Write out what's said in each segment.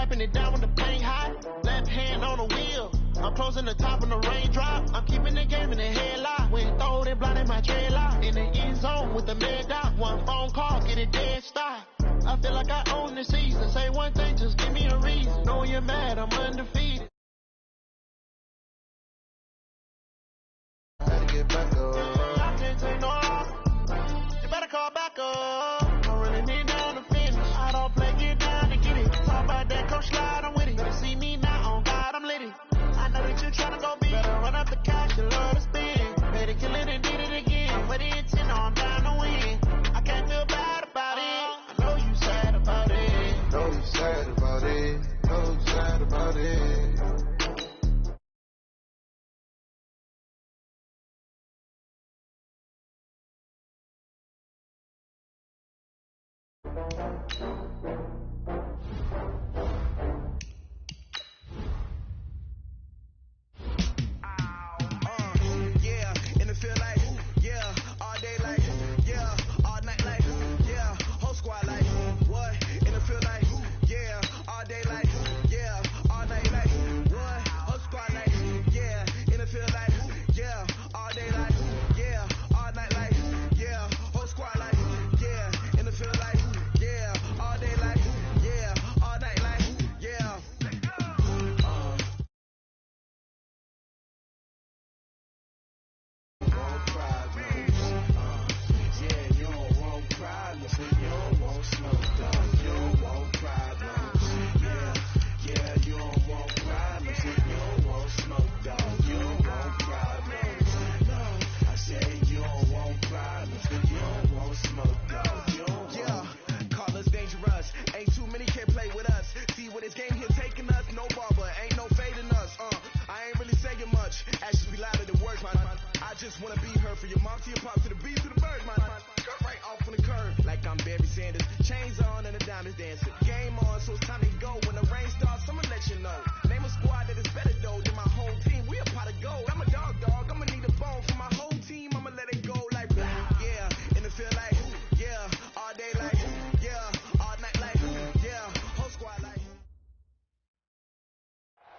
wrapping it down when the paint hot. Left hand on the wheel. I'm closing the top on the raindrop. I'm keeping the game in the headlock. When throw it, blinding my dreadlock. In the end zone with the mad dot. One phone call, get it dead stop. I feel like I own the season. Say one thing, just give me a reason. Know you're mad, I'm undefeated. Gotta get back up. I can't take no off. You better call back up. Don't really need down to finish. I don't play, get down to get it. Talk about that, coach slide, I'm with it. Better see me now, on God, I'm lit it. I know that you're trying to go big. Better run up the cash, you love to spin. Better kill it and did it again. With the intent, I'm down to win. I can't feel bad about it. I know you sad about it. Know you sad about it. Know you sad about it.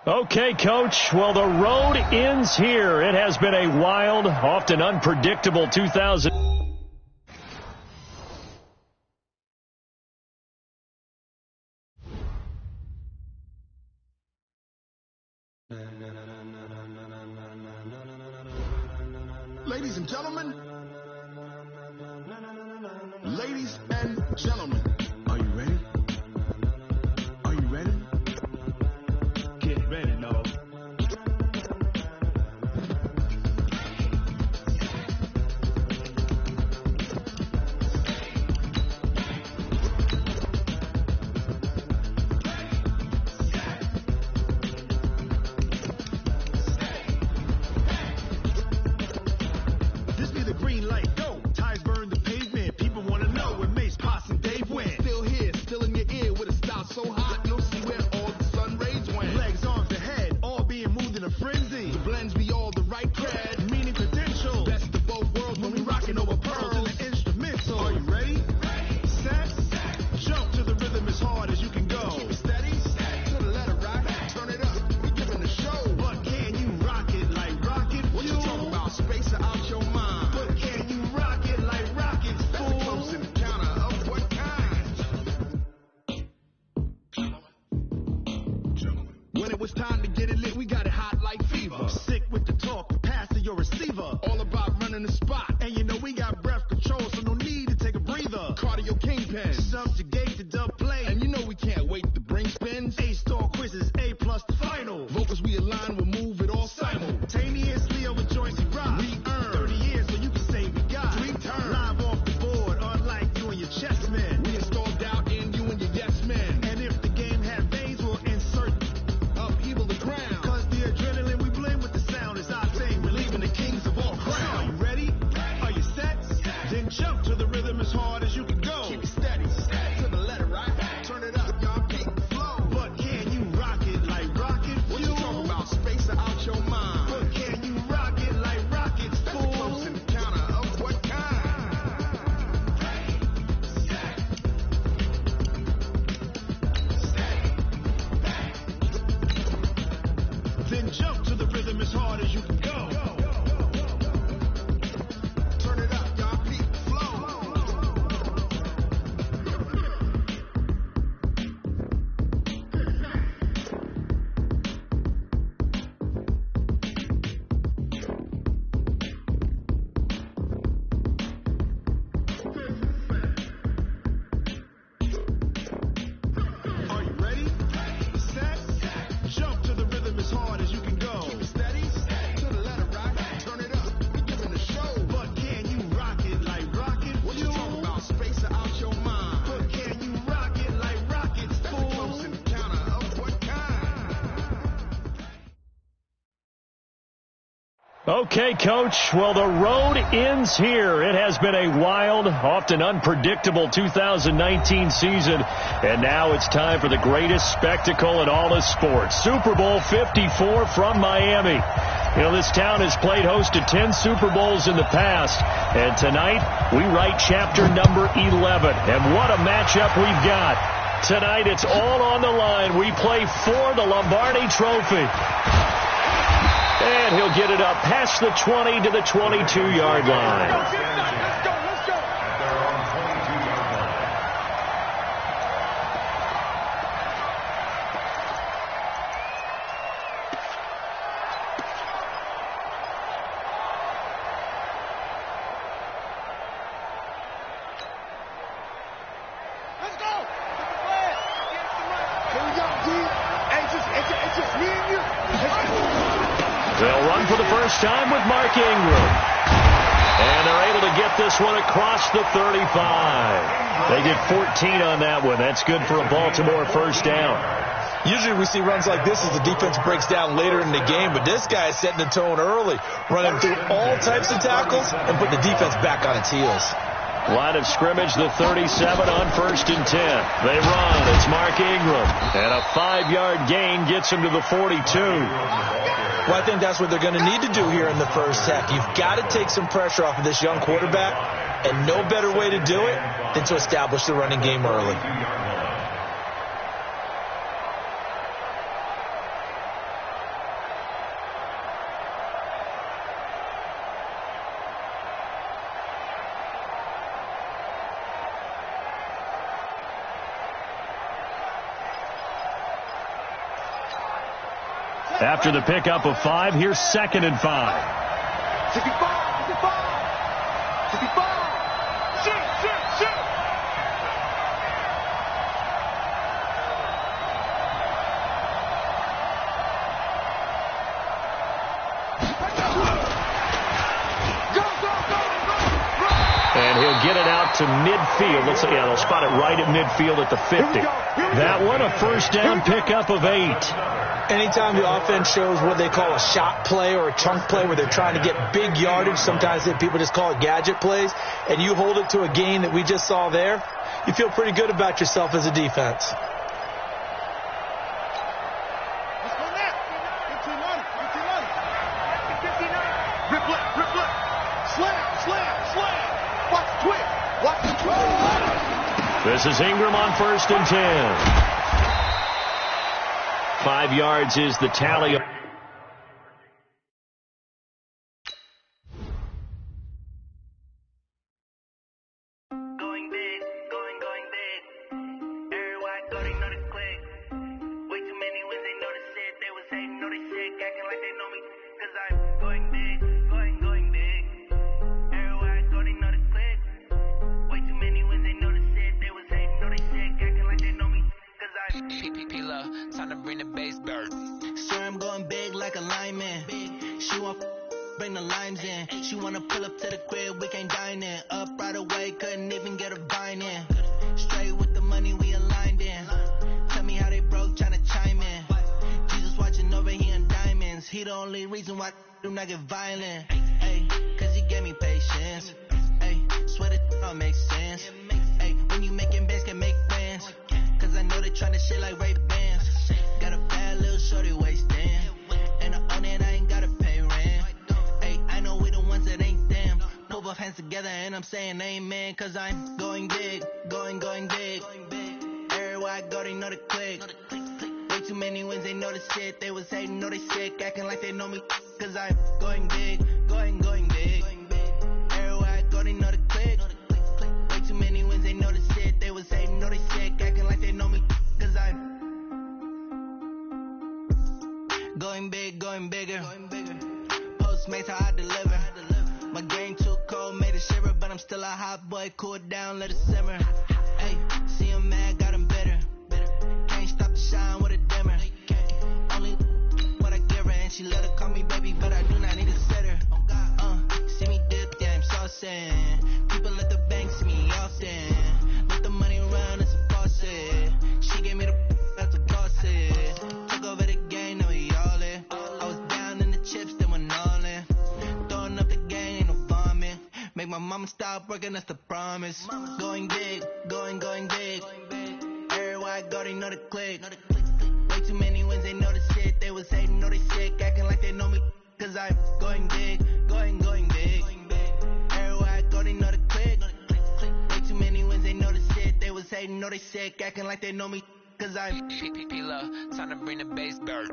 Okay, Coach. Well, the road ends here. It has been a wild, often unpredictable 2000. Ladies and gentlemen, ladies and gentlemen, are you ready? Are you ready? Get ready, no. This be the green light, go. Tires burn the pavement. People want to know where Mace, Poss, and Dave went. Still here, still in your ear with a style so hot, you'll see where all the sun rays went. Legs, arms, and head, all being moved in a frenzy. The blends be all the right cred, meaning credentials. Best of both worlds when we rocking over pearls and the instrumental. Are you ready? Set, jump to the rhythm as hard as you can go. Keep it steady, to the letter rock, turn it up, we giving the show. But can you rock it like rocket? What you talking about? Space out your mind. But can you rock it like rockets? That's a close encounter of what kind? When it was time to get it lit, we got it hot like fever. Sick with the talk, pass to your receiver. All about running the spot. And you know we got breath control, so no need to take a breather. Cardio kingpin, subjugate the dub play. And you know we can't wait to bring spins. A-star quizzes, A+ the final. Vocals we align, we'll move it all simultaneously over joints we rock. We earn 30 years, so you can say we got 3 turns. Live off the board, unlike you and your chess men. We installed doubt in you and your yes men. And if the game had veins, we'll insert upheaval the Okay, Coach. Well, the road ends here. It has been a wild, often unpredictable 2019 season. And now it's time for the greatest spectacle in all of sports. Super Bowl 54 from Miami. You know, this town has played host to 10 Super Bowls in the past. And tonight, we write chapter number 11. And what a matchup we've got. Tonight, it's all on the line. We play for the Lombardi Trophy. And he'll get it up past the 20 to the 22-yard line. Let's go. Here we go, D. It's just me and you. They'll run for the first time with Mark Ingram. And they're able to get this one across the 35. They get 14 on that one. That's good for a Baltimore first down. Usually we see runs like this as the defense breaks down later in the game, but this guy is setting the tone early, running through all types of tackles and putting the defense back on its heels. Line of scrimmage, the 37 on 1st and 10. They run. It's Mark Ingram. And a 5-yard gain gets him to the 42. Well, I think that's what they're going to need to do here in the first half. You've got to take some pressure off of this young quarterback, and no better way to do it than to establish the running game early. After the pickup of 5, here's 2nd and 5. 55. Shoot. And he'll get it out to midfield. Let's see, they'll spot it right at midfield at the 50. That one, a first down pickup of 8. Anytime the offense shows what they call a shot play or a chunk play where they're trying to get big yardage, sometimes people just call it gadget plays, and you hold it to a gain that we just saw there, you feel pretty good about yourself as a defense. Let's go now. 59. Rip left. Slam. Watch the twist. This is Ingram on 1st and 10. 5 yards is the tally. Going big. Everybody thought they know the click. Way too many wins, they know the shit. They was hating, know they sick, acting like they know me. Cause I'm going big. Everybody thought they know the click. Way too many wins, they know the shit. They was hating, know they sick, acting like they know me. Cause I'm P-Lo, time to bring the bass bird. swear I'm going big like a lineman. She want bring the limes in. She wanna pull up to the crib, we can't dine in. Up right away, couldn't even get a vine in. Straight with the money we aligned in. Tell me how they broke, tryna chime in. Jesus watching over here in diamonds. He the only reason why I do not get violent. Ay, cause he gave me patience. Ay, swear that all makes sense. Ay, when you making bands, can make plans. Cause I know they tryna shit like Ray-Bans. Got a bad little shorty wasting. And I own it, I ain't gotta pay rent. Ay, I know we the ones that ain't them. Put both hands together and I'm saying amen. Cause I'm going big, going big. Everywhere I go, they know the click. Way too many wins, they know the shit. They was hating, know they sick, acting like they know me. Cause I'm going big, going big. Everywhere I go, they know the click. Way too many wins, they know the shit. They was hating, know they sick, acting like they know me. Cause I'm going big, going bigger. Postmates, how I deliver. My game too cold, made it shiver, but I'm still a hot boy. Cool it down, let it simmer. Hey, see him mad, got him bitter. Can't stop the shine with a dimmer. Only what I give her, and she let her call me baby, but I do not need a sitter. See me dip, yeah, I'm saucing. People at the bank see me often. Let the money run, it's a faucet. She gave me the that's a faucet. Took over the game, now we all in. I was down in the chips, they went all in. stop working, that's the promise. Going big, going big. Everywhere I go, they know the click. Way too many wins, they know the shit. They was hating, know they sick, acting like they know me. Cause I'm going big, going big. Everywhere I go, they know the click. Way too many wins, they know the shit. They was hating, know they sick, acting like they know me. Cause I'm P-Lo, time to bring the bass bird.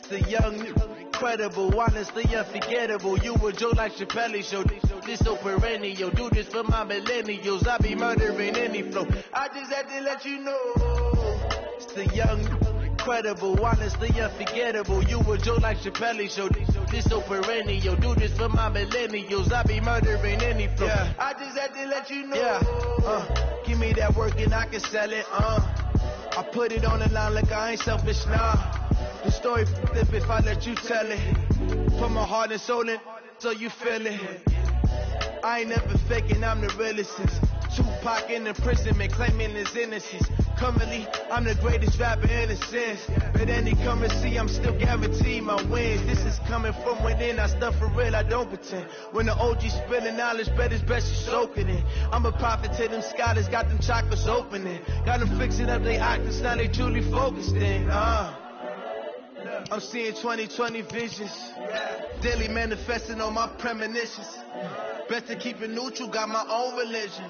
The young, incredible, honestly unforgettable. You a Joe like Chappelle show. This so perennial. Do this for my millennials. I be murdering any flow. I just had to let you know. It's the young, incredible, honestly unforgettable. You a Joe like Chappelle show. This so perennial. Do this for my millennials. I be murdering any flow. Yeah. I just had to let you know. Yeah. Give me that work and I can sell it. I put it on the line like I ain't selfish, nah. The story flip if I let you tell it. Put my heart and soul in so you feel it. I ain't never faking, I'm the realest. Tupac in imprisonment, claiming his innocence. Currently, I'm the greatest rapper in a sense. But any currency, I'm still guaranteed my wins. This is coming from within, I stuff for real, I don't pretend. When the OG spilling knowledge, bet it's best you soak it in. I'm a prophet to them scholars, got them chakras opening. Got them fixing up they octaves, now they truly focused in. I'm seeing 2020 visions. Daily manifesting on my premonitions. Best to keep it neutral, got my own religion.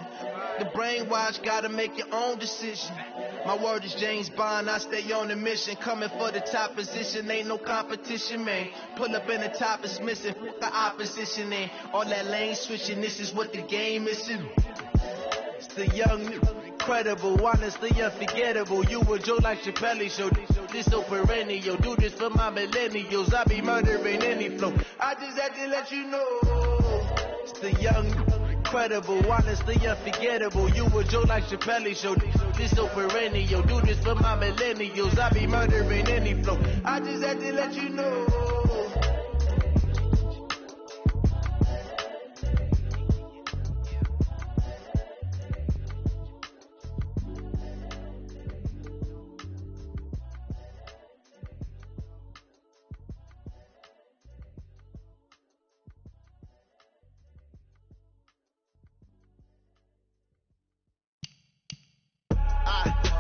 The brainwash, gotta make your own decision. My word is James Bond, I stay on the mission. Coming for the top position, ain't no competition, man. Pull up in the top, it's missing, the opposition in. All that lane switching, this is what the game is. It's the young, incredible, honestly unforgettable. You a Joe like Chappelle show. This so perennial. Do this for my millennials. I be murdering any flow. I just had to let you know. It's the young, incredible, honestly unforgettable. You a Joe like Chappelle show. This so perennial. Do this for my millennials. I be murdering any flow. I just had to let you know.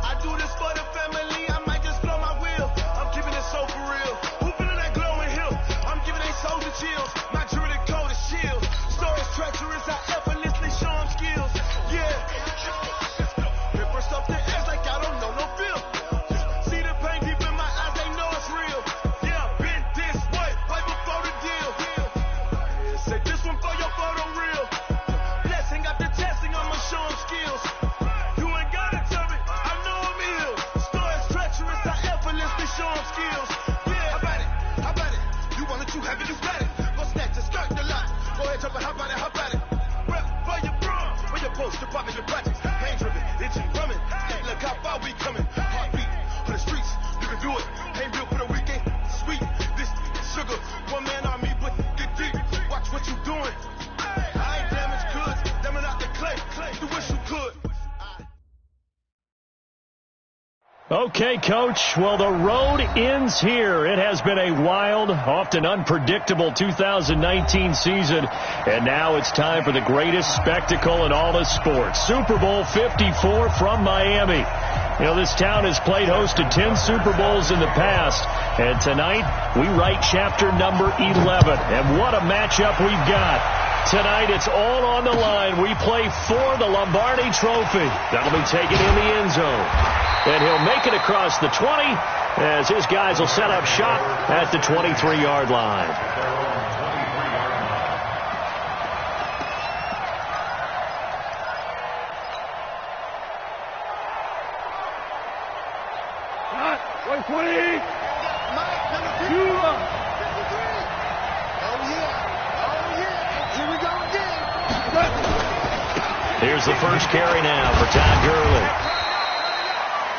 I do this for the family, I might just blow my wheel. I'm keeping it so for real. Who feeling that glowing hill? I'm giving they soldier chills. My jewelry coat is shield. Stories treacherous, I effortlessly show them skills. Yeah. Hit first off the edge like I don't know no feel. See the pain deep in my eyes, they know it's real. Yeah, been this way, right before the deal. Say this one for your photo reel. Blessing got the testing, I'ma show them skills. Show them skills. Yeah, how about it? You want it, you have it, you got it. Go snatch it, start the lot. Go ahead, jump it, how about it? Rep for your bro, for your post, your profit, your projects. Pain driven, itching, drumming. Look how far we coming. Heartbeat for the streets, you can do it. Ain't built for the weekend, sweet. This is sugar, one man army, but get deep. Watch what you doing. I ain't damaged goods, damn it out the clay. You wish you could. Okay, Coach. Well, the road ends here. It has been a wild, often unpredictable 2019 season, and now it's time for the greatest spectacle in all of sports. Super Bowl 54 from Miami. You know, this town has played host to 10 Super Bowls in the past, and tonight we write chapter number 11. And what a matchup we've got. Tonight it's all on the line. We play for the Lombardi Trophy. That'll be taken in the end zone. And he'll make it across the 20 as his guys will set up shop at the 23-yard line. 120. Here's the first carry now for Todd Gurley.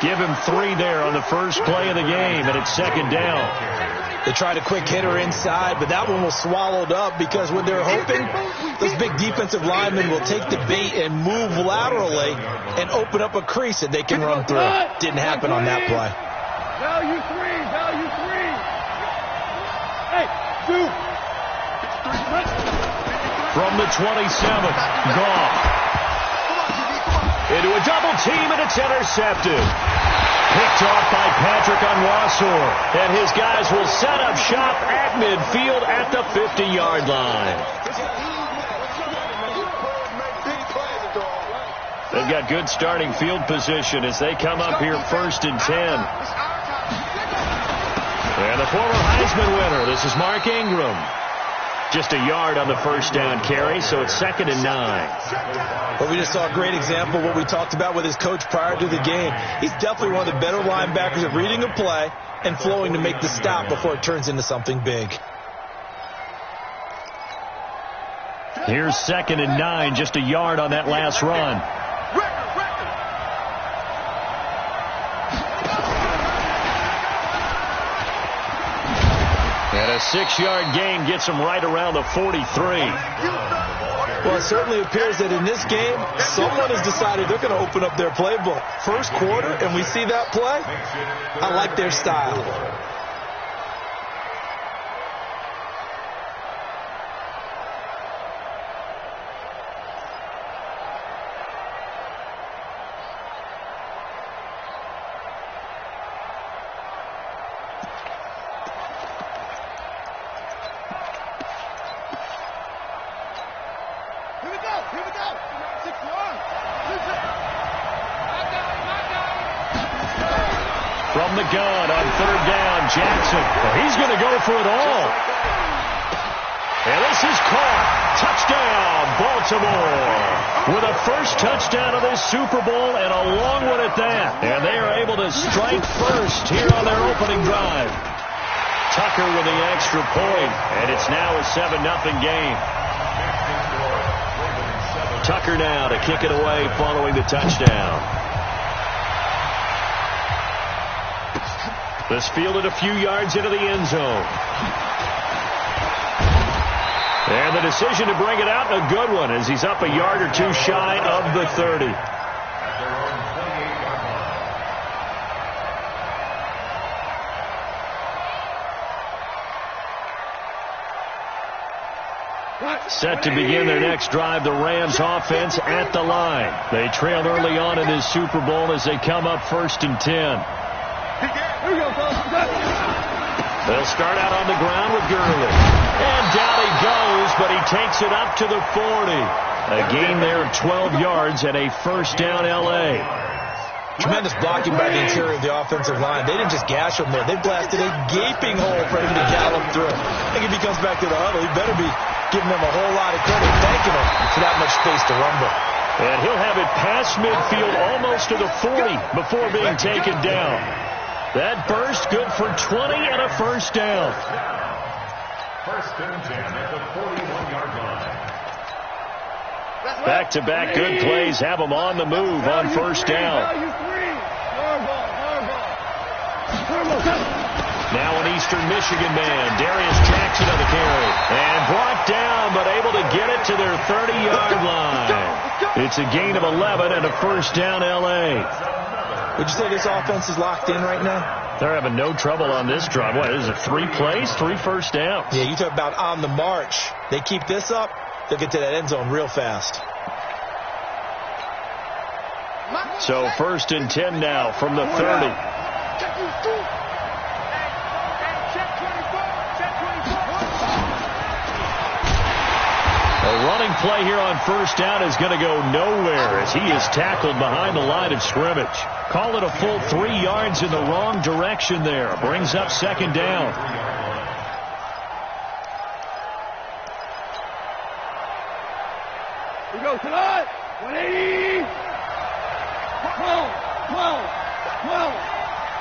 Give him 3 there on the first play of the game, and it's second down. They tried a quick hitter inside, but that one was swallowed up because when they're hoping, those big defensive linemen will take the bait and move laterally and open up a crease that they can run through. Didn't happen on that play. Value 3. Hey, 2. From the 27, Goff. Into a double team, and it's intercepted. Picked off by Patrick Onwuasor. And his guys will set up shop at midfield at the 50-yard line. They've got good starting field position as they come up here first and 10. And the former Heisman winner, this is Mark Ingram. Just a yard on the first down carry, so it's second and 9. Well, we just saw a great example of what we talked about with his coach prior to the game. He's definitely one of the better linebackers at reading a play and flowing to make the stop before it turns into something big. Here's second and 9, just a yard on that last run. And a 6-yard gain gets him right around the 43. Well, it certainly appears that in this game, someone has decided they're going to open up their playbook. First quarter, and we see that play. I like their style. From the gun on third down, Jackson. He's going to go for it all. And this is caught. Touchdown, Baltimore. With a first touchdown of this Super Bowl and a long one at that. And they are able to strike first here on their opening drive. Tucker with the extra point, and it's now a 7-0 game. Tucker now to kick it away following the touchdown. This fielded a few yards into the end zone. And the decision to bring it out, a good one, as he's up a yard or two shy of the 30. Set to begin their next drive, the Rams offense at the line. They trailed early on in this Super Bowl as they come up first and 10. They'll start out on the ground with Gurley. And down he goes, but he takes it up to the 40. A gain there of 12 yards and a first down L.A. Tremendous blocking by the interior of the offensive line. They didn't just gash him there. They blasted a gaping hole for him to gallop through. I think if he comes back to the huddle, he better be giving them a whole lot of credit, thanking him for that much space to rumble. And he'll have it past midfield almost to the 40 before being taken down. That burst good for 20 and a first down. First and 10 at the 41-yard line. Back-to-back good plays have them on the move on first down. Now an Eastern Michigan man, Darius Jackson on the carry. And brought down, but able to get it to their 30-yard line. It's a gain of 11 and a first down L.A. Would you say this offense is locked in right now? They're having no trouble on this drive. What is it, 3 plays, 3 first downs? Yeah, you talk about on the march. They keep this up, they'll get to that end zone real fast. So first and 10 now from the 30. A running play here on first down is going to go nowhere as he is tackled behind the line of scrimmage. Call it a full 3 yards in the wrong direction there. Brings up second down. We go tonight. 180. 12.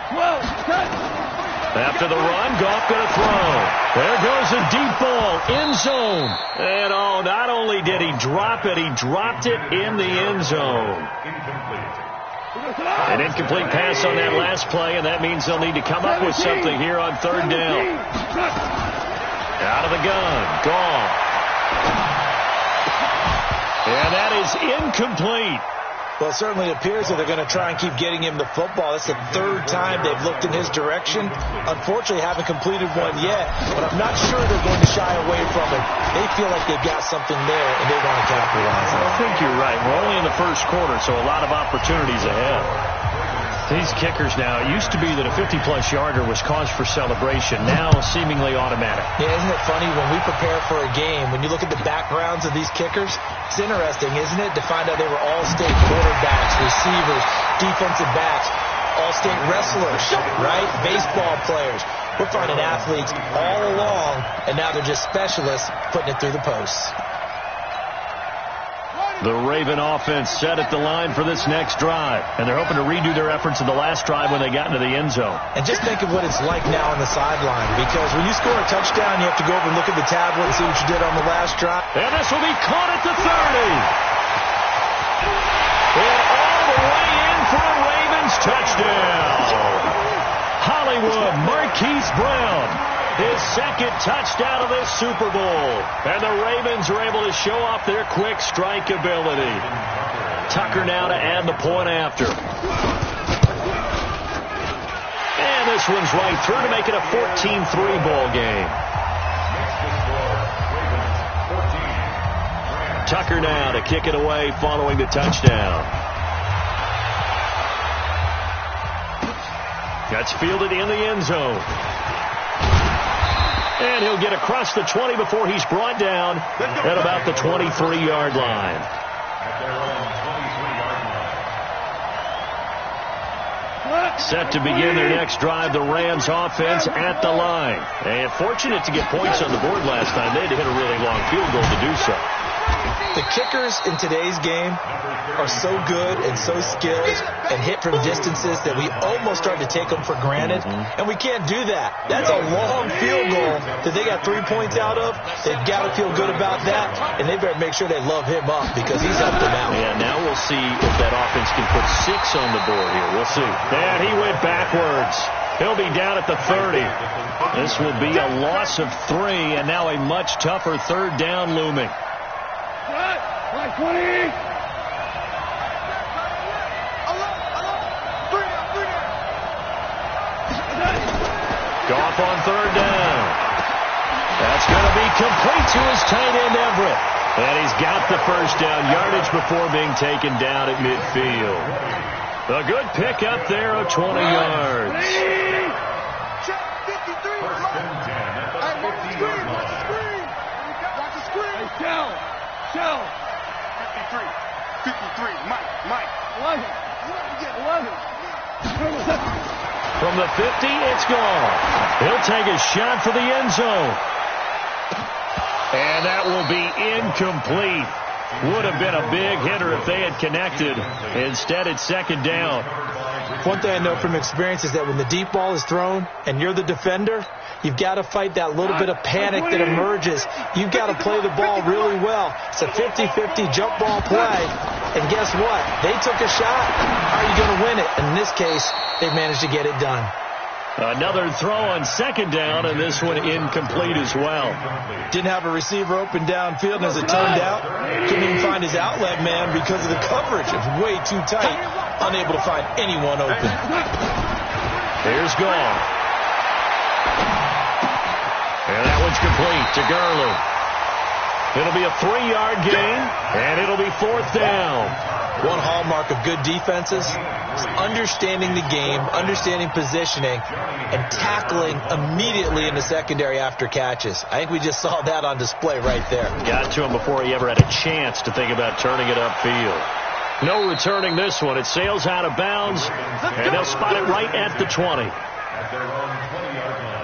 After the run, Goff going to throw. There goes a deep ball, end zone. And oh, not only did he drop it, he dropped it in the end zone. An incomplete pass on that last play, and that means they'll need to come up with something here on third down. Out of the gun, Goff. And that is incomplete. Well, it certainly appears that they're going to try and keep getting him the football. That's the third time they've looked in his direction. Unfortunately, haven't completed one yet, but I'm not sure they're going to shy away from it. They feel like they've got something there, and they want to capitalize on it. I think you're right. We're only in the first quarter, so a lot of opportunities ahead. These kickers now, it used to be that a 50-plus yarder was cause for celebration. Now, seemingly automatic. Yeah, isn't it funny when we prepare for a game, when you look at the backgrounds of these kickers, it's interesting, isn't it, to find out they were all-state quarterbacks, receivers, defensive backs, all-state wrestlers, right? Baseball players. We're finding athletes all along, and now they're just specialists putting it through the posts. The Raven offense set at the line for this next drive, and they're hoping to redo their efforts of the last drive when they got into the end zone. And just think of what it's like now on the sideline, because when you score a touchdown, you have to go over and look at the tablet and see what you did on the last drive. And this will be caught at the 30. And all the way in for a Ravens touchdown. Hollywood Marquise Brown. His second touchdown of this Super Bowl. And the Ravens are able to show off their quick strike ability. Tucker now to add the point after. And this one's right through to make it a 14-3 ball game. Tucker now to kick it away following the touchdown. That's fielded in the end zone. And he'll get across the 20 before he's brought down at about the 23-yard line. Set to begin their next drive, the Rams offense at the line. And fortunate to get points on the board last time. They had to hit a really long field goal to do so. The kickers in today's game are so good and so skilled and hit from distances that we almost start to take them for granted, and we can't do that. That's a long field goal that they got 3 points out of. They've got to feel good about that, and they better make sure they love him up because he's helped them out. Yeah, now we'll see if that offense can put 6 on the board here. We'll see. And he went backwards. He'll be down at the 30. This will be a loss of 3, and now a much tougher third down looming. 20. Goff on third down. That's going to be complete to his tight end, Everett. And he's got the first down yardage before being taken down at midfield. A good pick up there of 20 yards. First and 10 at the 50-yard line. Watch the screen. Shell. 53. Mike. 11. From the 50, it's gone. He'll take a shot for the end zone. And that will be incomplete. Would have been a big hitter if they had connected. Instead, it's second down. One thing I know from experience is that when the deep ball is thrown and you're the defender, you've got to fight that little bit of panic that emerges. You've got to play the ball really well. It's a 50-50 jump ball play. And guess what? They took a shot. How are you going to win it? In this case, they managed to get it done. Another throw on second down, and this one incomplete as well. Didn't have a receiver open downfield, and as it turned out, couldn't even find his outlet man because of the coverage. It was way too tight, unable to find anyone open. Here's Goff. And that one's complete to Gurley. It'll be a 3-yard gain, and it'll be fourth down. One hallmark of good defenses is understanding the game, understanding positioning, and tackling immediately in the secondary after catches. I think we just saw that on display right there. Got to him before he ever had a chance to think about turning it upfield. No returning this one. It sails out of bounds, and they'll spot it right at the 20. At their own 20-yard line.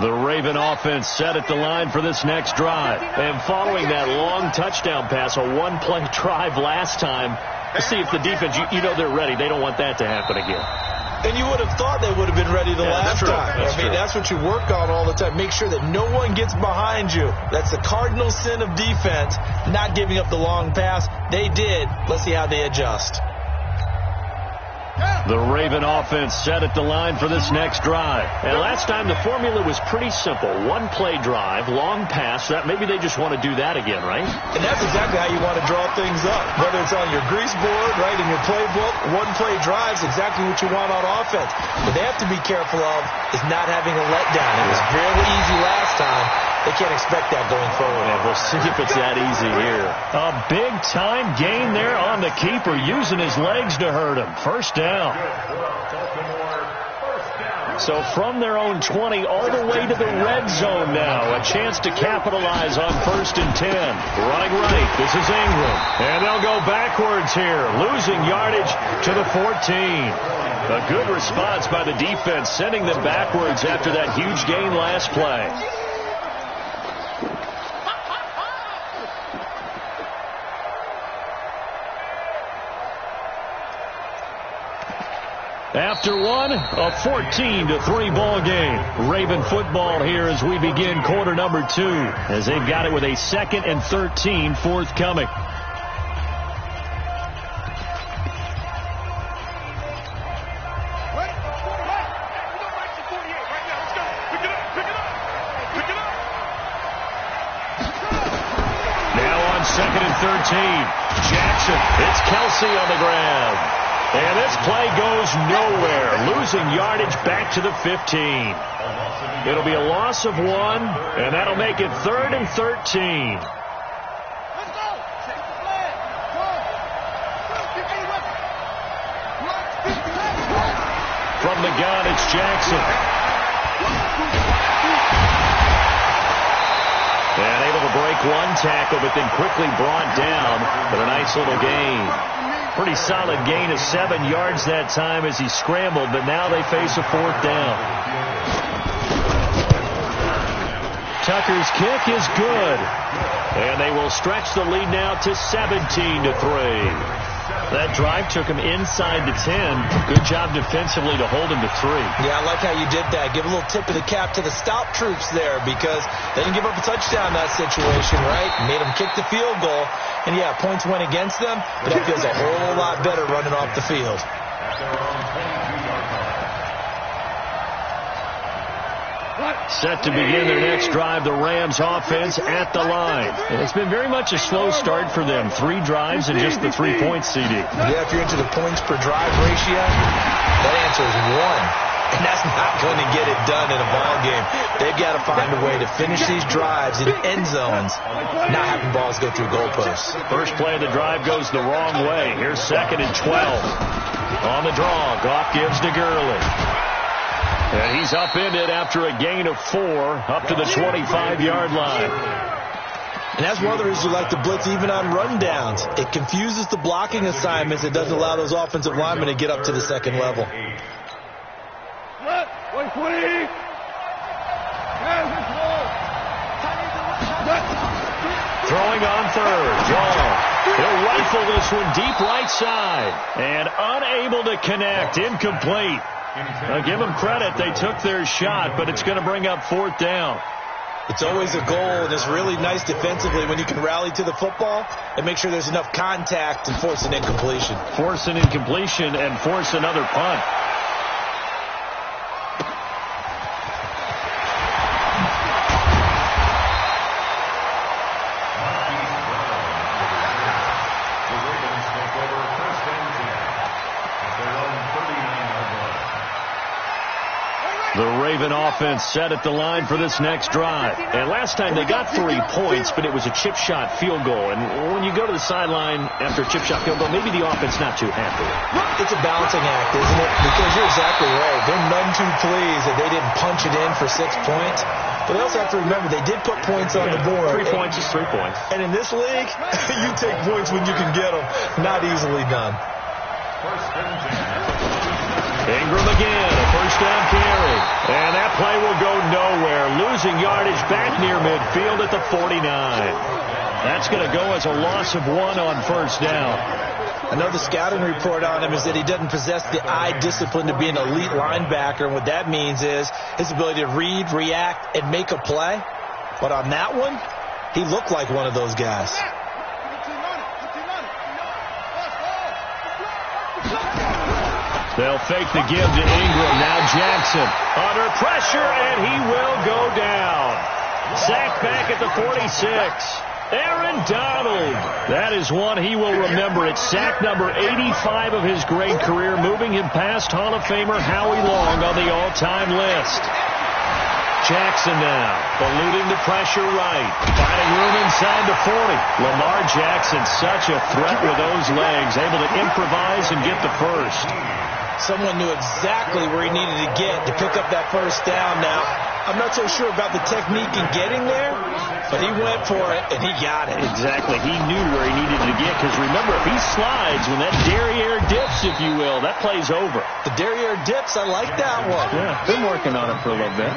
The Raven offense set at the line for this next drive. And following that long touchdown pass, a one-play drive last time, to see if the defense, you know they're ready. They don't want that to happen again. And you would have thought they would have been ready the last time. That's what you work on all the time. Make sure that no one gets behind you. That's the cardinal sin of defense, not giving up the long pass. They did. Let's see how they adjust. The Raven offense set at the line for this next drive. And last time the formula was pretty simple. One-play drive, long pass. That maybe they just want to do that again, right? And that's exactly how you want to draw things up. Whether it's on your grease board, right, in your playbook, one-play drive is exactly what you want on offense. What they have to be careful of is not having a letdown. It was fairly easy last time. They can't expect that going forward. And we'll see if it's that easy here. A big-time gain there on the keeper, using his legs to hurt him. First down. So from their own 20 all the way to the red zone now. A chance to capitalize on 1st and 10. Running right, this is Ingram. And they'll go backwards here, losing yardage to the 14. A good response by the defense, sending them backwards after that huge gain last play. After one, a 14-3 ball game. Raven football here as we begin quarter number 2, as they've got it with a 2nd and 13 forthcoming. Now on 2nd and 13, Jackson. It's Kelsey on the ground. And this play goes nowhere, losing yardage back to the 15. It'll be a loss of 1, and that'll make it 3rd and 13. From the gun, it's Jackson. And able to break one tackle, but then quickly brought down with a nice little gain. Pretty solid gain of 7 yards that time as he scrambled, but now they face a 4th down. Tucker's kick is good. And they will stretch the lead now to 17-3. That drive took him inside the 10. Good job defensively to hold him to 3. Yeah, I like how you did that. Give a little tip of the cap to the stop troops there, because they didn't give up a touchdown in that situation, right? Made them kick the field goal. And, yeah, points went against them, but that feels a whole lot better running off the field. Set to begin their next drive, the Rams offense at the line. And it's been very much a slow start for them. 3 drives and just the 3 points, CD. Yeah, if you're into the points per drive ratio, that answer is 1. And that's not going to get it done in a ball game. They've got to find a way to finish these drives in end zones, not having balls go through goalposts. First play of the drive goes the wrong way. Here's 2nd and 12. On the draw, Goff gives to Gurley. And he's upended after a gain of 4 up to the 25-yard line. And that's one of the reasons we like to blitz even on rundowns. It confuses the blocking assignments. It doesn't allow those offensive linemen to get up to the 2nd level. Throwing on 3rd. Long. He'll rifle this one deep right side. And unable to connect. Incomplete. Now give them credit. They took their shot, but it's going to bring up 4th down. It's always a goal, and it's really nice defensively when you can rally to the football and make sure there's enough contact and force an incompletion. Force an incompletion and force another punt. The Raven offense set at the line for this next drive. And last time they got 3 points, but it was a chip shot field goal. And when you go to the sideline after a chip shot field goal, maybe the offense not too happy. It's a balancing act, isn't it? Because you're exactly right. They're none too pleased that they didn't punch it in for 6 points. But they also have to remember they did put points on the board. 3 points is 3 points. And in this league, you take points when you can get them. Not easily done. First and 10. Ingram again, a first down carry. And that play will go nowhere. Losing yardage back near midfield at the 49. That's going to go as a loss of 1 on first down. Another scouting report on him is that he doesn't possess the eye discipline to be an elite linebacker. And what that means is his ability to read, react, and make a play. But on that one, he looked like one of those guys. They'll fake the give to Ingram. Now Jackson under pressure, and he will go down. Sacked back at the 46. Aaron Donald. That is one he will remember. It's sack number 85 of his great career, moving him past Hall of Famer Howie Long on the all-time list. Jackson now, eluding the pressure right, finding room inside the 40. Lamar Jackson, such a threat with those legs, able to improvise and get the first. Someone knew exactly where he needed to get to pick up that first down. Now, I'm not so sure about the technique in getting there, but he went for it, and he got it. Exactly. He knew where he needed to get, because remember, if he slides, when that derriere dips, if you will, that play's over. The derriere dips, I like that one. Yeah, been working on it for a little bit.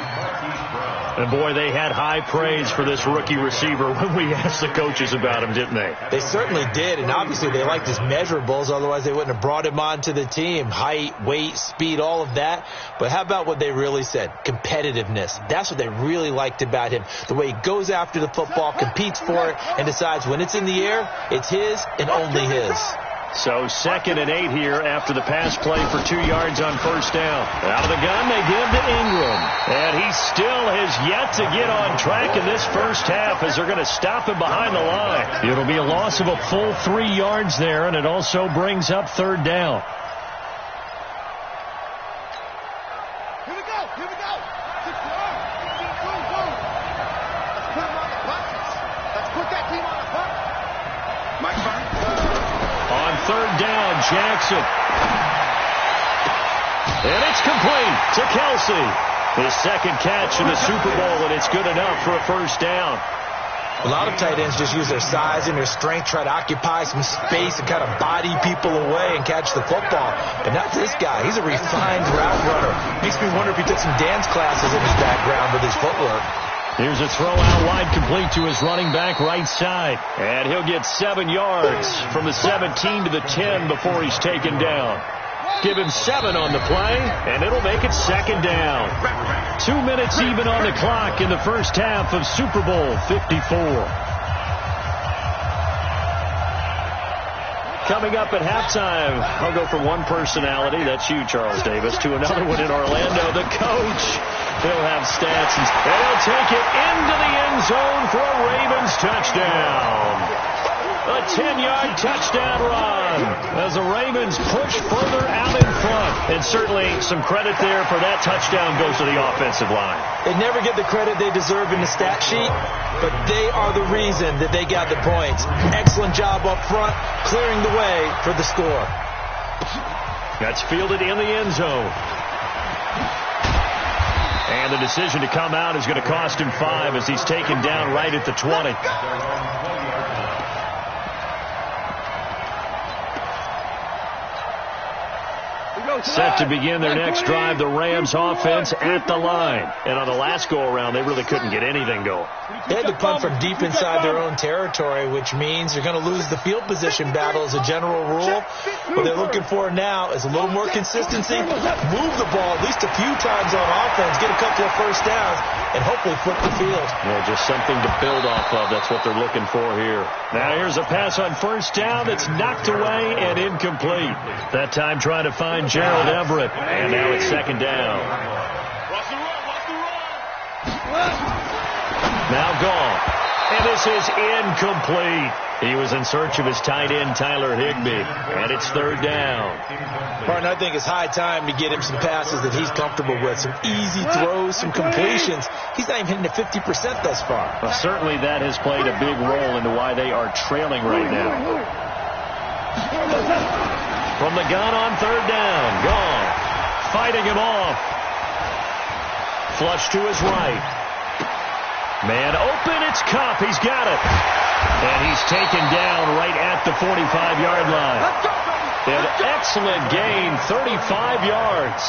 And, boy, they had high praise for this rookie receiver when we asked the coaches about him, didn't they? They certainly did, and obviously they liked his measurables. Otherwise, they wouldn't have brought him onto the team. Height, weight, speed, all of that. But how about what they really said? Competitiveness. That's what they really liked about him. The way he goes after the football, competes for it, and decides when it's in the air, it's his and only his. So 2nd and 8 here after the pass play for 2 yards on first down. Out of the gun, they give to Ingram. And he still has yet to get on track in this first half as they're going to stop him behind the line. It'll be a loss of a full 3 yards there, and it also brings up 3rd down. Here we go. Let's put him on the bus. Let's put that team on the bus. Mike Fine. On 3rd down, Jackson. And it's complete to Kelsey. His 2nd catch in the Super Bowl, and it's good enough for a first down. A lot of tight ends just use their size and their strength, try to occupy some space and kind of body people away and catch the football. But not this guy. He's a refined route runner. Makes me wonder if he took some dance classes in his background with his footwork. Here's a throw out wide, complete to his running back right side. And he'll get 7 yards from the 17 to the 10 before he's taken down. Give him 7 on the play, and it'll make it 2nd down. 2 minutes even on the clock in the first half of Super Bowl 54. Coming up at halftime, I'll go from one personality, that's you, Charles Davis, to another one in Orlando, the coach. He'll have stats, and he'll take it into the end zone for a Ravens touchdown. A 10-yard touchdown run as the Ravens push further out in front. And certainly some credit there for that touchdown goes to the offensive line. They never get the credit they deserve in the stat sheet, but they are the reason that they got the points. Excellent job up front, clearing the way for the score. That's fielded in the end zone. And the decision to come out is going to cost him 5 as he's taken down right at the 20. Set to begin their next drive, the Rams offense at the line. And on the last go-around, they really couldn't get anything going. They had to punt from deep inside their own territory, which means they're going to lose the field position battle as a general rule. What they're looking for now is a little more consistency, move the ball at least a few times on offense, get a couple of first downs, and hopefully flip the field. Yeah, just something to build off of. That's what they're looking for here. Now here's a pass on first down that's knocked away and incomplete. That time trying to find Gerald Everett. And now it's 2nd down. Now gone. And this is incomplete. He was in search of his tight end, Tyler Higbee. And it's 3rd down. Martin, I think it's high time to get him some passes that he's comfortable with. Some easy throws, some completions. He's not even hitting the 50% thus far. Well, certainly that has played a big role into why they are trailing right now. From the gun on 3rd down. Gone. Fighting him off. Flush to his right. Man open. It's Kupp. He's got it. And he's taken down right at the 45-yard line. An excellent gain, 35 yards.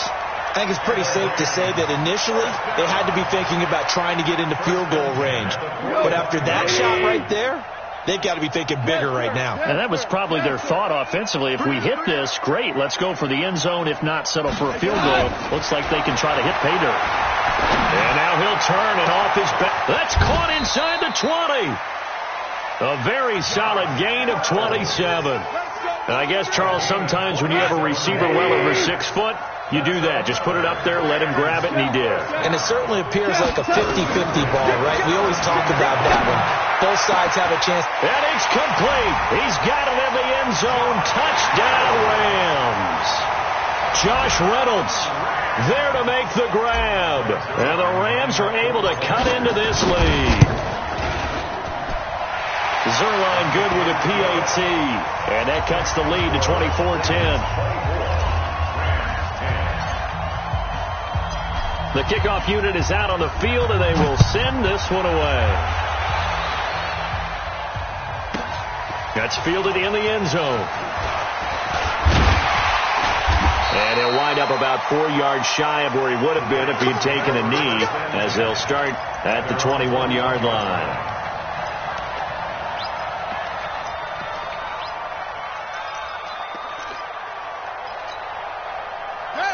I think it's pretty safe to say that initially they had to be thinking about trying to get into field goal range. But after that shot right there, they've got to be thinking bigger right now. And that was probably their thought offensively. If we hit this, great. Let's go for the end zone. If not, settle for a field goal. Looks like they can try to hit pay dirt. And now he'll turn and off his back. That's caught inside the 20. A very solid gain of 27. And I guess, Charles, sometimes when you have a receiver well over 6 foot, you do that. Just put it up there, let him grab it, and he did. And it certainly appears like a 50-50 ball, right? We always talk about that when both sides have a chance. And it's complete. He's got it in the end zone. Touchdown, Rams. Josh Reynolds there to make the grab. And the Rams are able to cut into this lead. Zerline good with a PAT. And that cuts the lead to 24-10. The kickoff unit is out on the field, and they will send this one away. That's fielded in the end zone. And he'll wind up about 4 yards shy of where he would have been if he had taken a knee, as they'll start at the 21-yard line.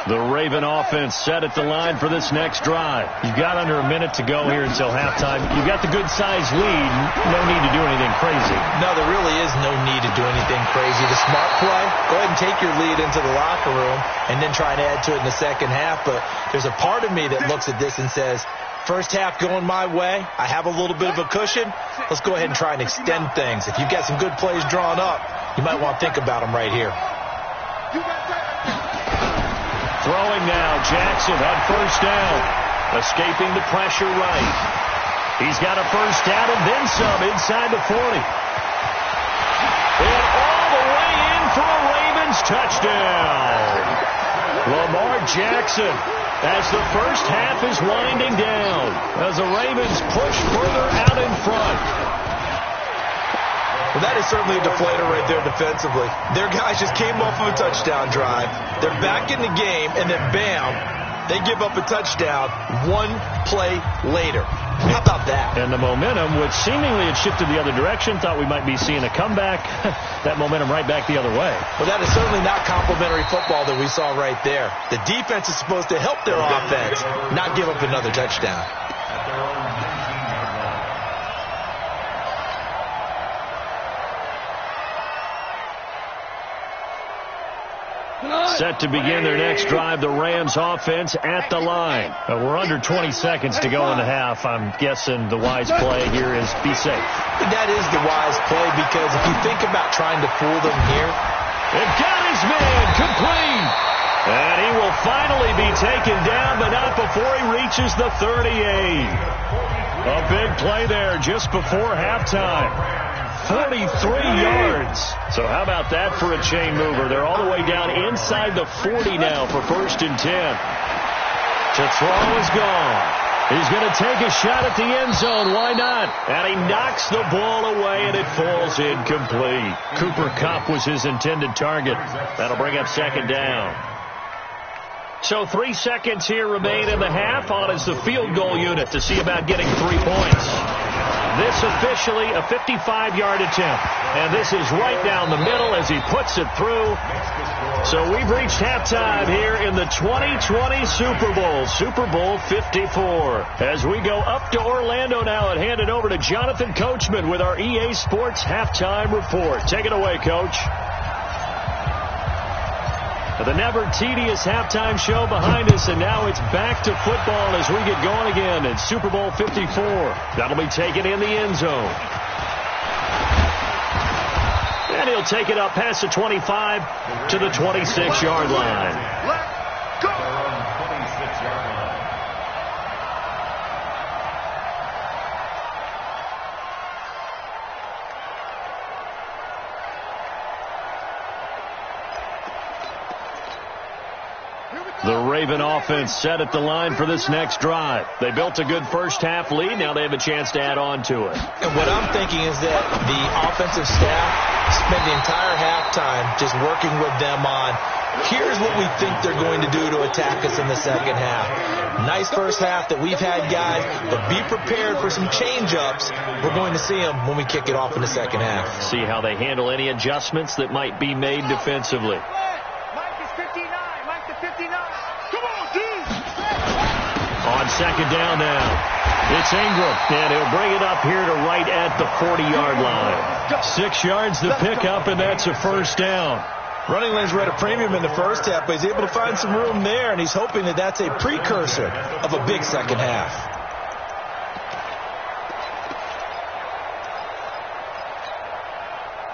The Raven offense set at the line for this next drive. You've got under a minute to go here until halftime. You've got the good-sized lead. No need to do anything crazy. No, there really is no need to do anything crazy. The smart play, go ahead and take your lead into the locker room and then try and add to it in the second half. But there's a part of me that looks at this and says, first half going my way. I have a little bit of a cushion. Let's go ahead and try and extend things. If you've got some good plays drawn up, you might want to think about them right here. Throwing now, Jackson had first down. Escaping the pressure right. He's got a first down and then some inside the 40. And all the way in for a Ravens touchdown. Lamar Jackson as the first half is winding down. As the Ravens push further out in front. Well, that is certainly a deflator right there defensively. Their guys just came off of a touchdown drive. They're back in the game, and then bam, they give up a touchdown 1 play later. How about that? And the momentum, which seemingly had shifted the other direction, thought we might be seeing a comeback. That momentum right back the other way. Well, that is certainly not complimentary football that we saw right there. The defense is supposed to help their offense, not give up another touchdown. Set to begin their next drive, the Rams offense at the line. We're under 20 seconds to go in the half. I'm guessing the wise play here is be safe. That is the wise play, because if you think about trying to fool them here. It got his man complete. And he will finally be taken down, but not before he reaches the 38. A big play there just before halftime. 43 yards. So how about that for a chain mover? They're all the way down inside the 40 now for 1st and 10. To throw is gone. He's going to take a shot at the end zone. Why not? And he knocks the ball away, and it falls incomplete. Cooper Kupp was his intended target. That'll bring up 2nd down. So 3 seconds here remain in the half. On is the field goal unit to see about getting 3 points. This officially a 55-yard attempt. And this is right down the middle as he puts it through. So we've reached halftime here in the 2020 Super Bowl, Super Bowl 54. As we go up to Orlando now and hand it over to Jonathan Coachman with our EA Sports Halftime Report. Take it away, Coach. The never-tedious halftime show behind us, and now it's back to football as we get going again in Super Bowl 54. That'll be taken in the end zone. And he'll take it up past the 25 to the 26-yard line. Let's go! 26-yard line. The Raven offense set at the line for this next drive. They built a good first-half lead. Now they have a chance to add on to it. And what I'm thinking is that the offensive staff spent the entire halftime just working with them on, here's what we think they're going to do to attack us in the second half. Nice first half that we've had, guys, but be prepared for some change-ups. We're going to see them when we kick it off in the second half. See how they handle any adjustments that might be made defensively. On second down now, it's Ingram, and he'll bring it up here to right at the 40-yard line. 6 yards to pick up, and that's a first down. Running lanes were at a premium in the first half, but he's able to find some room there, and he's hoping that that's a precursor of a big second half.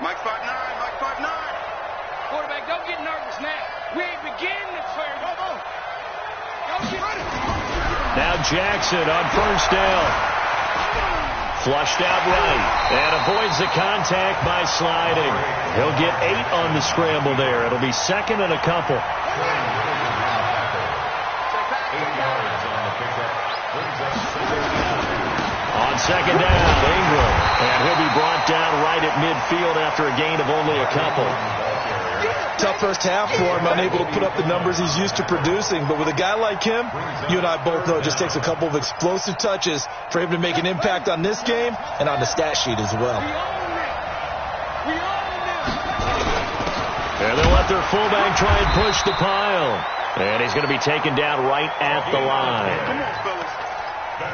Mike 5'9", Mike 5'9". Quarterback, don't get nervous now. We ain't beginning this fair. Go. Go get ready. Now Jackson on first down. Flushed out right and avoids the contact by sliding. He'll get 8 on the scramble there. It'll be second and a couple. On second down, Ingram. And he'll be brought down right at midfield after a gain of only a couple. Tough first half for him, unable to put up the numbers he's used to producing. But with a guy like him, you and I both know it just takes a couple of explosive touches for him to make an impact on this game and on the stat sheet as well. And they'll let their fullback try and push the pile. And he's going to be taken down right at the line. Come on, fellas.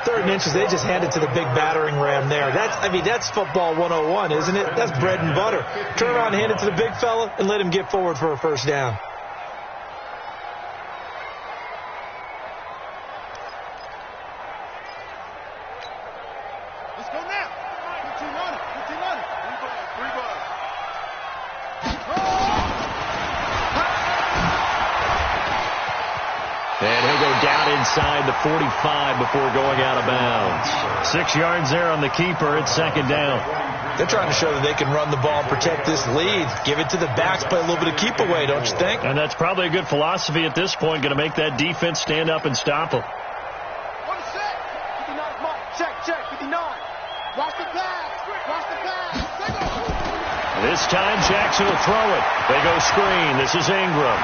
3rd and inches, they just hand it to the big battering ram there. That's football 101, isn't it? That's bread and butter. Turn around, hand it to the big fella, and let him get forward for a first down. Let's go now. 15 on it. 15 on it. 3 balls. And he'll go down inside the 45 before going out of bounds. 6 yards there on the keeper. It's second down. They're trying to show that they can run the ball and protect this lead. Give it to the backs, play a little bit of keep away, don't you think? And that's probably a good philosophy at this point. Going to make that defense stand up and stop them. On the set. 59, check, 59. Watch the pass. This time Jackson will throw it. They go screen. This is Ingram.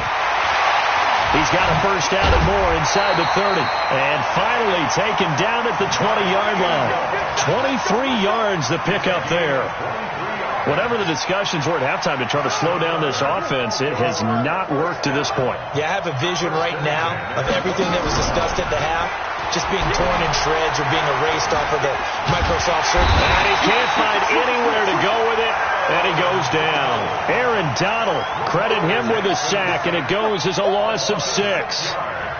He's got a first down and more inside the 30. And finally taken down at the 20-yard line. 23 yards to pick up there. Whatever the discussions were at halftime to try to slow down this offense, it has not worked to this point. Yeah, I have a vision right now of everything that was discussed at the half just being torn in shreds or being erased off of the Microsoft Surface. And he can't find anywhere to go with it. And he goes down. Aaron Donald, credit him with a sack, and it goes as a loss of 6.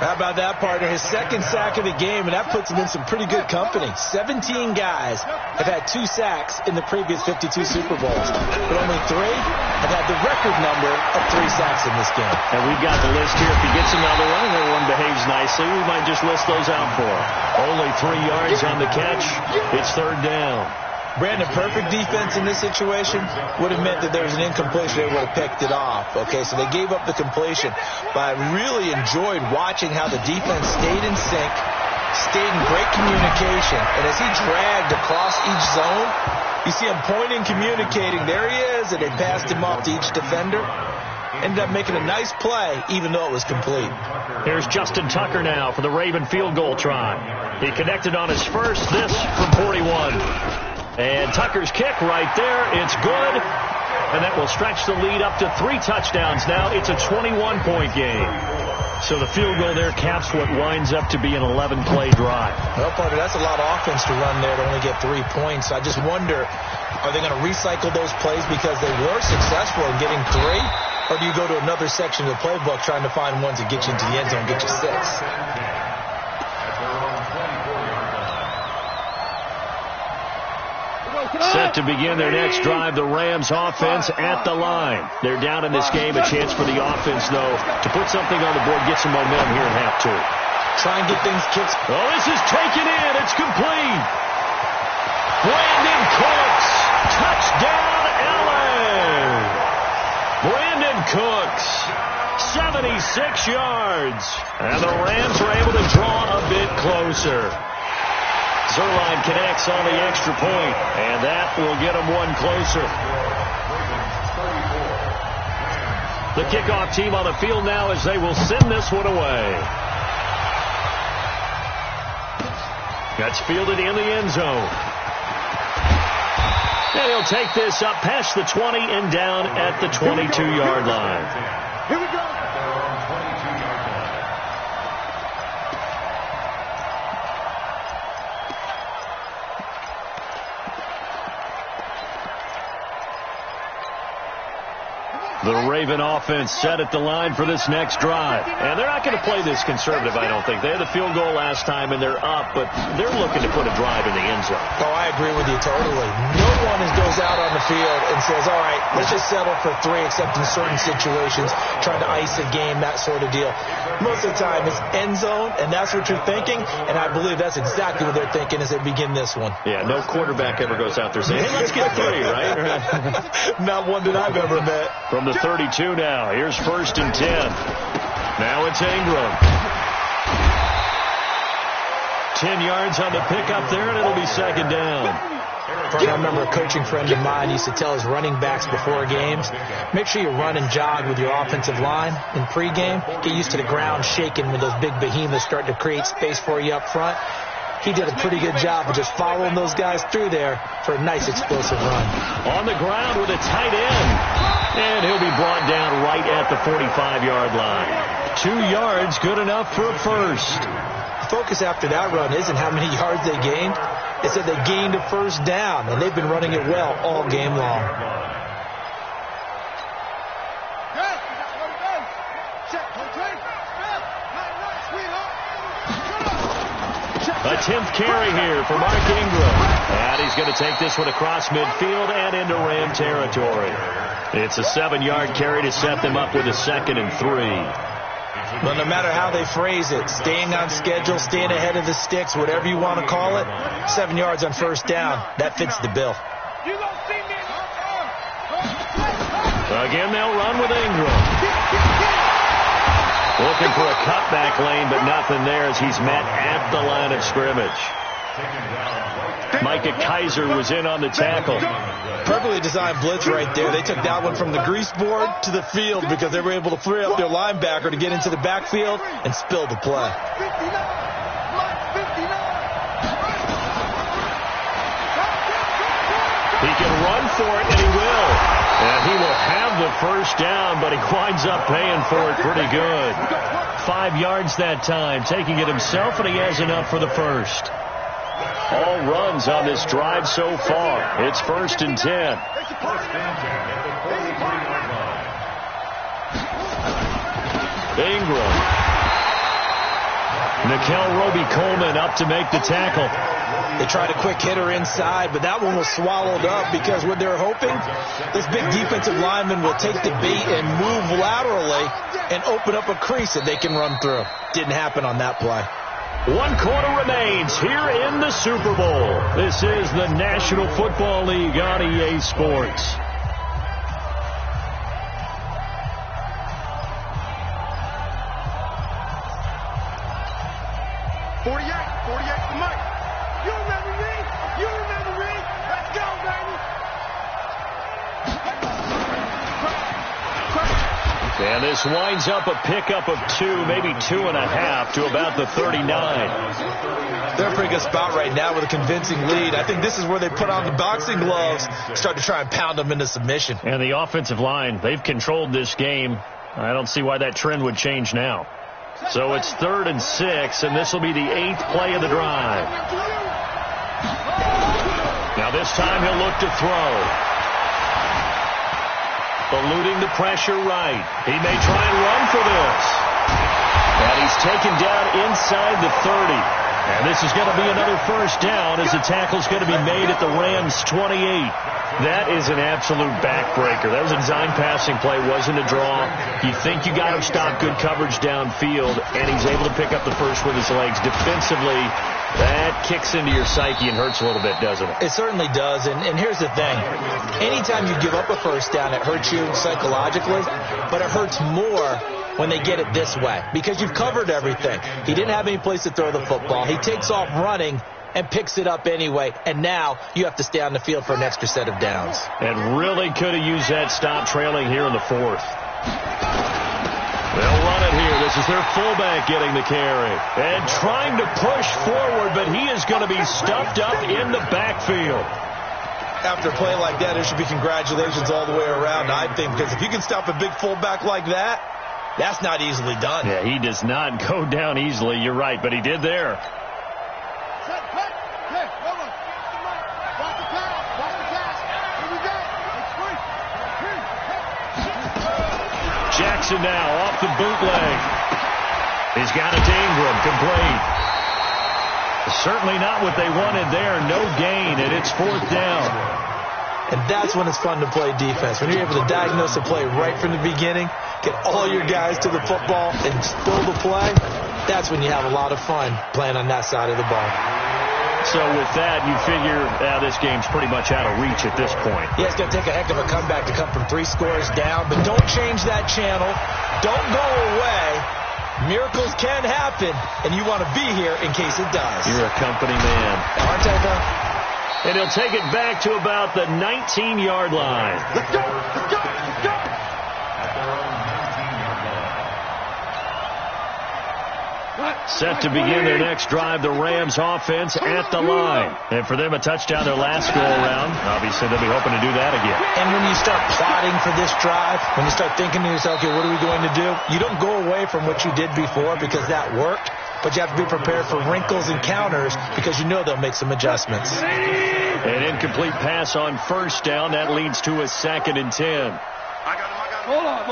How about that, partner? His 2nd sack of the game, and that puts him in some pretty good company. 17 guys have had 2 sacks in the previous 52 Super Bowls, but only 3 have had the record number of 3 sacks in this game. And we've got the list here. If he gets another one and everyone behaves nicely, we might just list those out for him. Only 3 yards on the catch. It's third down. Brandon, perfect defense in this situation would have meant that there was an incompletion. They would have picked it off. Okay, so they gave up the completion. But I really enjoyed watching how the defense stayed in sync, stayed in great communication. And as he dragged across each zone, you see him pointing, communicating. There he is, and they passed him off to each defender. Ended up making a nice play, even though it was complete. Here's Justin Tucker now for the Raven field goal try. He connected on his first, this from 41. And Tucker's kick right there. It's good. And that will stretch the lead up to 3 touchdowns now. It's a 21-point game. So the field goal there caps what winds up to be an 11-play drive. Well, partner, that's a lot of offense to run there to only get 3 points. I just wonder, are they going to recycle those plays because they were successful in getting 3? Or do you go to another section of the playbook trying to find ones that get you into the end zone and get you 6? Set to begin their next drive, the Rams offense at the line. They're down in this game. A chance for the offense, though, to put something on the board, get some momentum here in half 2. Try and get things kicked. Oh, this is taken in. It's complete. Brandon Cooks. Touchdown, LA. Brandon Cooks 76 yards. And the Rams are able to draw a bit closer. Zerline connects on the extra point, and that will get them one closer. The kickoff team on the field now as they will send this one away. That's fielded in the end zone. And he'll take this up past the 20 and down at the 22-yard line. Here we go. The Raven offense set at the line for this next drive. And they're not going to play this conservative, I don't think. They had a field goal last time, and they're up, but they're looking to put a drive in the end zone. Oh, I agree with you totally. No one goes out on the field and says, all right, let's just settle for 3, except in certain situations, trying to ice a game, that sort of deal. Most of the time, it's end zone, and that's what you're thinking, and I believe that's exactly what they're thinking as they begin this one. Yeah, no quarterback ever goes out there saying, hey, let's get 3, right? Not one that I've ever met. From the 32 now. Here's 1st and 10. Now it's Ingram. 10 yards on the pickup there, and it'll be 2nd down. I remember a coaching friend of mine used to tell his running backs before games, make sure you run and jog with your offensive line in pregame. Get used to the ground shaking when those big behemoths start to create space for you up front. He did a pretty good job of just following those guys through there for a nice explosive run. On the ground with a tight end. And he'll be brought down right at the 45-yard line. 2 yards, good enough for a first. Focus after that run isn't how many yards they gained. It's that they gained a first down, and they've been running it well all game long. A 10th carry here for Mark Ingram. And he's going to take this one across midfield and into Ram territory. It's a 7-yard carry to set them up with a 2nd and 3. Well, no matter how they phrase it, staying on schedule, staying ahead of the sticks, whatever you want to call it, 7 yards on first down, that fits the bill. Again, they'll run with Ingram. Looking for a cutback lane, but nothing there as he's met at the line of scrimmage. Micah Kaiser was in on the tackle. Perfectly designed blitz right there. They took that one from the grease board to the field because they were able to free up their linebacker to get into the backfield and spill the play. He can run for it, and he will. And he will have the first down, but he winds up paying for it pretty good. 5 yards that time, taking it himself, and he has enough for the first. All runs on this drive so far. It's 1st and 10. Ingram. Nickel Roby-Coleman up to make the tackle. They tried a quick hitter inside, but that one was swallowed up because what they're hoping, this big defensive lineman will take the bait and move laterally and open up a crease that they can run through. Didn't happen on that play. 1 quarter remains here in the Super Bowl. This is the National Football League on EA Sports. And this winds up a pickup of 2, maybe 2.5 to about the 39. They're in a pretty good spot right now with a convincing lead. I think this is where they put on the boxing gloves, start to try and pound them into submission. And the offensive line, they've controlled this game. I don't see why that trend would change now. So it's 3rd and 6, and this will be the 8th play of the drive. Now this time he'll look to throw. Eluding the pressure right. He may try and run for this. And he's taken down inside the 30. And this is going to be another first down as the tackle's going to be made at the Rams' 28. That is an absolute backbreaker. That was a design passing play, wasn't a draw. You think you got him stopped, good coverage downfield, and he's able to pick up the first with his legs. Defensively, That kicks into your psyche and hurts a little bit, doesn't it? It certainly does, and here's the thing. Anytime you give up a first down, it hurts you psychologically, but it hurts more when they get it this way because you've covered everything. He didn't have any place to throw the football. He takes off running and picks it up anyway, and now you have to stay on the field for an extra set of downs. And really could have used that stop trailing here in the fourth. They'll run it here. This is their fullback getting the carry. And trying to push forward, but he is going to be stuffed up in the backfield. After a play like that, there should be congratulations all the way around, I think, because if you can stop a big fullback like that, that's not easily done. Yeah, he does not go down easily. You're right, but he did there. Jackson now off the bootleg. He's got it to Ingram, complete. Certainly not what they wanted there. No gain, and it's fourth down. And that's when it's fun to play defense. When you're able to diagnose a play right from the beginning, get all your guys to the football, and spill the play, that's when you have a lot of fun playing on that side of the ball. So with that, you figure this game's pretty much out of reach at this point. Yeah, it's going to take a heck of a comeback to come from 3 scores down, but don't change that channel. Don't go away. Miracles can happen, and you want to be here in case it does. You're a company man. Aren't I, though? And he'll take it back to about the 19-yard line. Let's go! Let's go! Let's go! Set to begin their next drive, the Rams offense at the line. And for them, a touchdown their last go-around. Obviously, they'll be hoping to do that again. And when you start plotting for this drive, when you start thinking to yourself, okay, what are we going to do? You don't go away from what you did before because that worked, but you have to be prepared for wrinkles and counters because you know they'll make some adjustments. An incomplete pass on first down. That leads to a 2nd and 10. Hold on.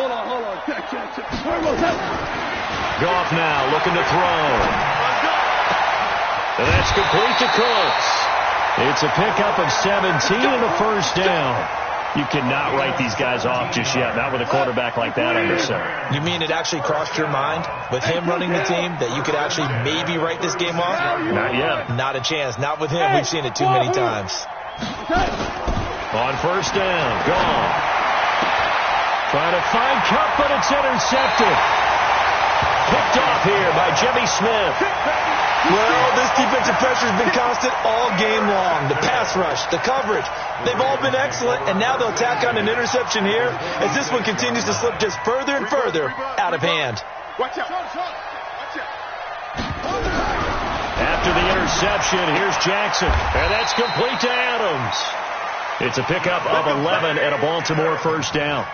Goff now looking to throw. And that's complete to Cooks. It's a pickup of 17 and a first down. You cannot write these guys off just yet, not with a quarterback like that under center. You mean it actually crossed your mind with him running the team that you could actually maybe write this game off? Not yet. Not a chance. Not with him. We've seen it too many times. On first down, gone. Trying to find Cup, but it's intercepted. Picked off here by Jimmy Smith. Well, this defensive pressure has been constant all game long. The pass rush, the coverage, they've all been excellent, and now they'll tack on an interception here as this one continues to slip just further and further out of hand. Watch out. After the interception, here's Jackson, and that's complete to Adams. It's a pickup of 11 and a Baltimore first down.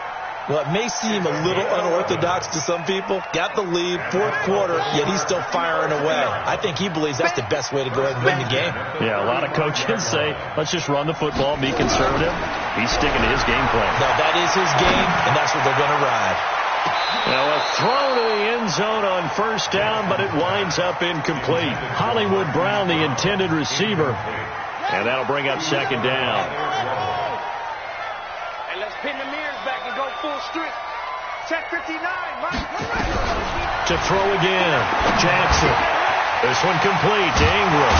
Well, it may seem a little unorthodox to some people. Got the lead, fourth quarter, yet he's still firing away. I think he believes that's the best way to go ahead and win the game. Yeah, a lot of coaches say, let's just run the football, be conservative. He's sticking to his game plan. No, that is his game, and that's what they're going to ride. Now a throw to the end zone on first down, but it winds up incomplete. Hollywood Brown, the intended receiver. And that'll bring up second down. And let's pin the mirrors back and go full strip. Check 59, Mike. To throw again, Jackson. This one complete to Ingram.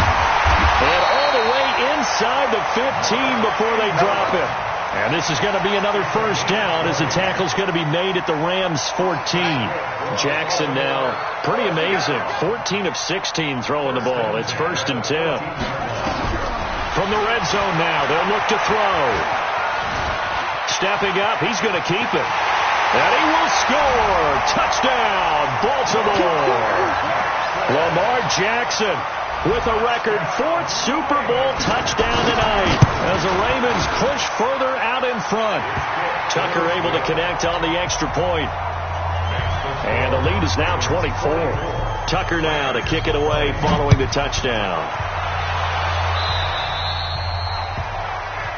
And all the way inside the 15 before they drop it. And this is going to be another first down as the tackle's going to be made at the Rams 14. Jackson now, pretty amazing. 14 of 16 throwing the ball. It's 1st and 10. From the red zone now, they'll look to throw. Stepping up, he's going to keep it. And he will score. Touchdown, Baltimore. Lamar Jackson with a record 4th Super Bowl touchdown tonight as the Ravens push further out in front. Tucker able to connect on the extra point. And the lead is now 24. Tucker now to kick it away following the touchdown.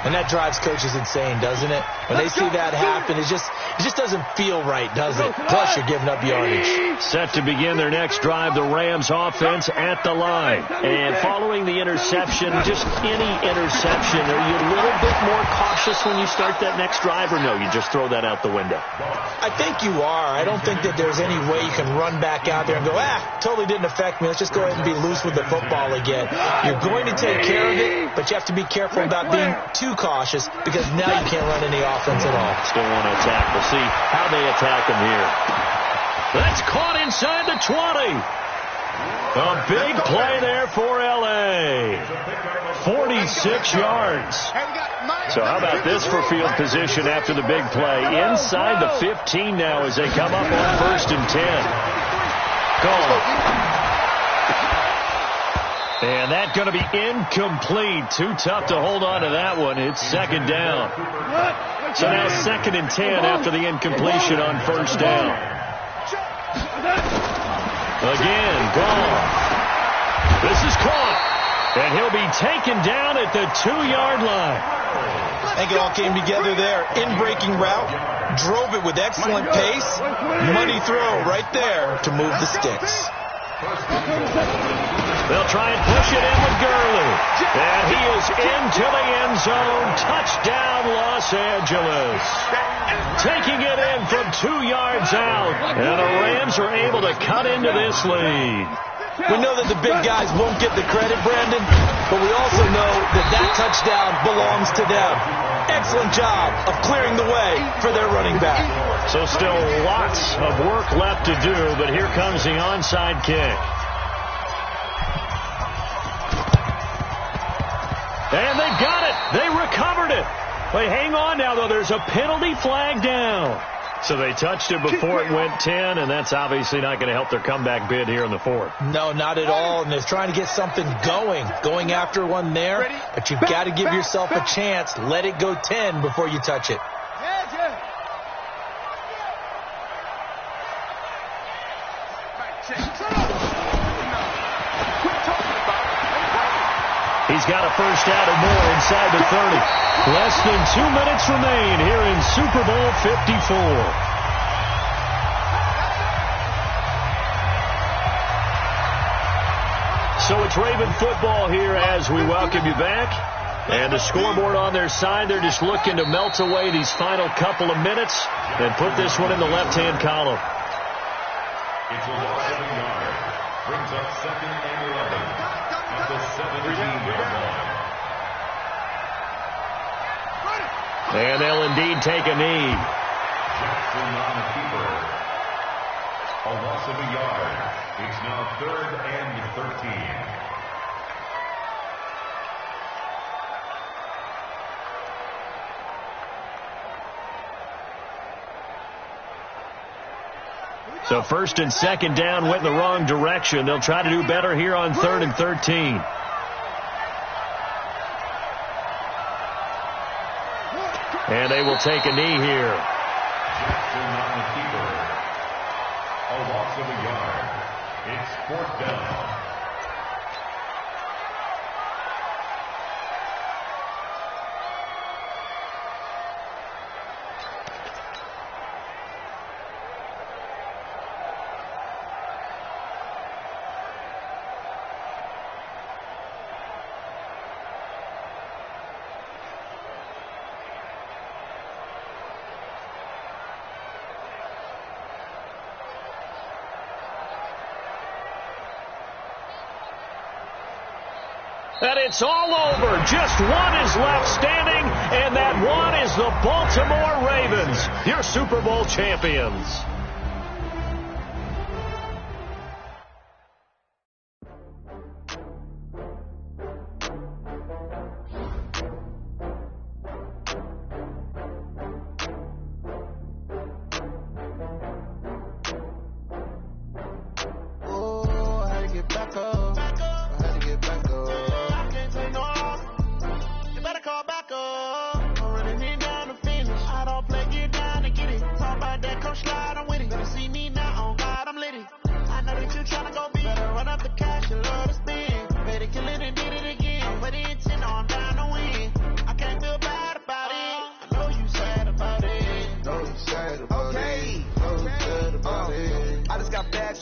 And that drives coaches insane, doesn't it? When they see that happen, it just doesn't feel right, does it? Plus, you're giving up yardage. Set to begin their next drive, the Rams offense at the line. And following the interception, just any interception, are you a little bit more cautious when you start that next drive, or no, you just throw that out the window? I think you are. I don't think that there's any way you can run back out there and go, totally didn't affect me. Let's just go ahead and be loose with the football again. You're going to take care of it, but you have to be careful about being too cautious because now you can't run any offense at all. Still want to attack. We'll see how they attack him here. That's caught inside the 20. A big play there for L.A. 46 yards. So how about this for field position after the big play? Inside the 15 now as they come up on 1st and 10. Gone. And that's going to be incomplete. Too tough to hold on to that one. It's 2nd down. So now 2nd and 10 after the incompletion on 1st down. Again, gone. This is caught. And he'll be taken down at the 2-yard line. I think it all came together there. In-breaking route. Drove it with excellent pace. Money throw right there to move the sticks. They'll try and push it in with Gurley. And he is into the end zone. Touchdown, Los Angeles. Taking it in from 2 yards out. And the Rams are able to cut into this lead. We know that the big guys won't get the credit, Brandon, but we also know that touchdown belongs to them. Excellent job of clearing the way for their running back. So still lots of work left to do, but here comes the onside kick. And they got it. They recovered it. Wait, hang on now, though. There's a penalty flag down. So they touched it before it went 10, and that's obviously not going to help their comeback bid here in the 4th. No, not at all. And they're trying to get something going after one there. But you've got to give yourself a chance. Let it go 10 before you touch it. He's got a first out or more inside the 30. Less than 2 minutes remain here in Super Bowl 54. So it's Raven football here as we welcome you back. And the scoreboard on their side, they're just looking to melt away these final couple of minutes and put this one in the left-hand column. It's a loss of a yard. Brings up 2nd and 11 at the 17-yard line. And they'll indeed take a knee. Jackson on the keeper. A loss of a yard. It's now 3rd and 13. So 1st and 2nd down went in the wrong direction. They'll try to do better here on 3rd and 13. And they will take a knee here. Jackson on the keeper. A loss of a yard. It's 4th down. And it's all over. Just one is left standing, and that one is the Baltimore Ravens, your Super Bowl champions. Slide on with it.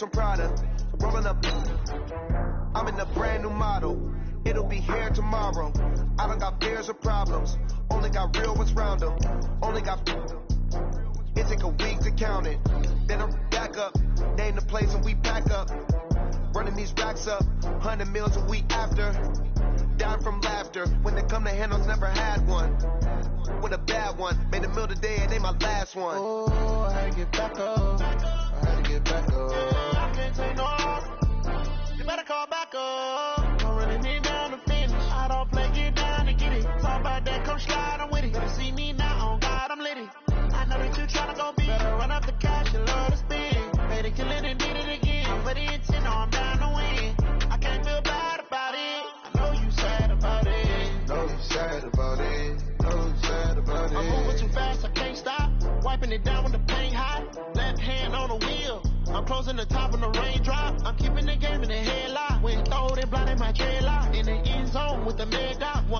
from Prada. Rolling up, I'm in a brand new model. It'll be here tomorrow. I don't got fears or problems. Only got real ones round them. Only got. It take a week to count it. Then I'm back up. Name the place and we pack up. Running these racks up. 100 meals a week after. Down from laughter. When they come to handles, never had one. With a bad one. Made a meal today and ain't my last one. Oh, I had to get back up. I had to get back up. I can't take no off. You better call back up. Don't really need down to finish. I don't play, get down to get it. Talk about that, come slide, I'm with it. Better see me now, on God, I'm litty. I know that you tryna go big. Better run up the cash, you love to spin. Better kill it and did it again. But the intent, no, I'm down to win. I can't feel bad about it. I know you sad about it. Know you sad about it. Know you sad about it. I'm moving too fast, I can't stop. Wiping it down when the paint hot. Left hand on the wheel. I'm closing the top when the raindrop. I'm keeping the game in the headlock. When throw it blind in my dreadlock. In the end zone with the mad dot.